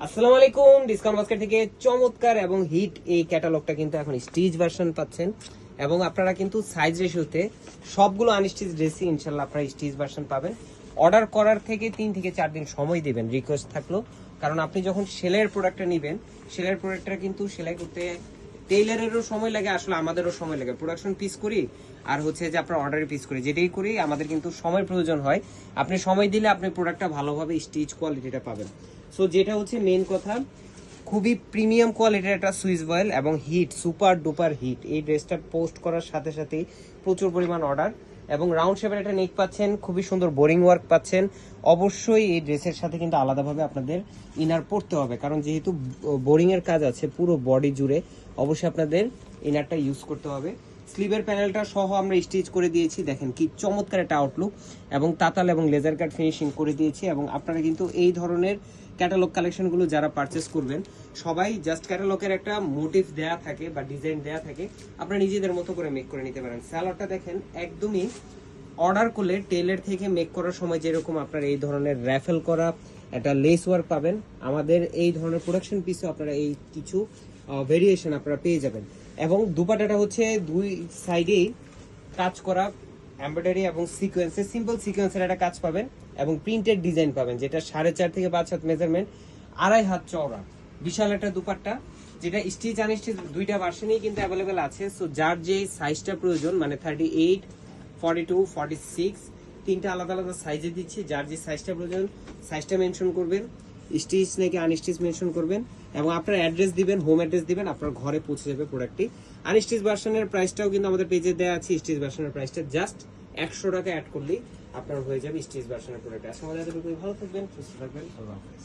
আসসালামু আলাইকুম। Discount basket থেকে চমৎকার এবং হিট এই ক্যাটালগটা কিন্তু এখন স্টিচ ভার্সন পাচ্ছেন এবং আপনারা কিন্তু সাইজ রেশিওতে সবগুলো আনস্টিচ ড্রেসই ইনশাল্লাহ আপনারা স্টিচ ভার্সন পাবেন। অর্ডার করার থেকে 3 থেকে 4 দিন সময় দিবেন রিকোয়েস্ট থাকলো, কারণ আপনি যখন সেলাইয়ের প্রোডাক্টটা নেবেন, সেলাইয়ের প্রোডাক্টটা কিন্তু সেলাই করতে টেইলারেরও সময় লাগে, আসলে আমাদেরও সময় লাগে। প্রোডাকশন পিস করি আর হচ্ছে যে আপনার অর্ডারে পিস করি, যেটাই করি আমাদের কিন্তু সময় প্রয়োজন হয়। আপনি সময় দিলে আপনি প্রোডাক্টটা ভালোভাবে স্টিচ কোয়ালিটিটা পাবেন। সো যেটা হচ্ছে মেন কথা, খুবই প্রিমিয়াম কোয়ালিটির একটা সুইস বয়েল এবং হিট, সুপার ডুপার হিট। এই ড্রেসটা পোস্ট করার সাথে সাথেই প্রচুর পরিমাণ অর্ডার এবং রাউন্ড শেপের একটা নেক পাচ্ছেন, খুবই সুন্দর বোরিং ওয়ার্ক পাচ্ছেন। অবশ্যই এই ড্রেসের সাথে কিন্তু আলাদাভাবে আপনাদের ইনার পরতে হবে, কারণ যেহেতু বোরিং এর কাজ আছে পুরো বডি জুড়ে, অবশ্যই আপনাদের ইনারটা ইউজ করতে হবে। স্লিভের প্যানেলটা সহ আমরা স্টিচ করে দিয়েছি, দেখেন কি চমৎকার একটা আউটলুক এবং তাতাল এবং লেজার কাট ফিনিশিং করে দিয়েছি। এবং আপনারা কিন্তু এই ধরনের ক্যাটালগ কালেকশনগুলো যারা পারচেস করবেন, সবাই জাস্ট ক্যাটালগের একটা মোটিভ দেয়া থাকে বা ডিজাইন দেয়া থাকে, আপনারা নিজেদের মতো করে মেক করে নিতে পারেন। স্যালোয়ারটা দেখেন একদমই অর্ডার করলে টেইলার থেকে মেক করার সময় যেরকম আপনারা এই ধরনের র্যাফেল করা একটা লেস ওয়ার্ক পাবেন, আমাদের এই ধরনের প্রোডাকশন পিসও আপনারা এই কিছু ভেরিয়েশন আপনারা পেয়ে যাবেন। এবং দুপাটাটা হচ্ছে দুই সাইডেই কাজ করা এমব্রয়ডারি এবং সিকোয়েন্সে সিম্পল সিকোয়েন্সের একটা কাজ পাবেন এবং প্রিন্টেড ডিজাইন পাবেন, যেটা 4.5 থেকে 5 হাত মেজারমেন্ট, 2.5 হাত চওড়া, বিশাল একটা দুপাট্টা, যেটা স্টিচ আনস্টিচ দুইটা ভার্সনেই কিন্তু অ্যাভেলেবেল আছে। সো যার যে সাইজটা প্রয়োজন, মানে 38, 42, 46 তিনটা আলাদা আলাদা সাইজে দিচ্ছি, যার যে সাইজটা প্রয়োজন সাইজটা মেনশন করবেন, স্টিচ নাকি আনস্টিচ মেনশন করবেন এবং আপনার অ্যাড্রেস দিবেন, হোম অ্যাড্রেস দিবেন, আপনার ঘরে পৌঁছে যাবে প্রোডাক্টটি। আনস্টিচ ভার্সনের প্রাইসটাও কিন্তু আমাদের পেজে দেওয়া আছে। স্টিচ ভার্সনের প্রাইসটা জাস্ট 100 টাকা অ্যাড করলেই আপনার হয়ে যাবে স্টিচ ভার্সনের প্রোডাক্ট। আজকে আমাদের এতটুকুই, ভালো থাকবেন, সুস্থ থাকবেন, আল্লাহ হাফেজ।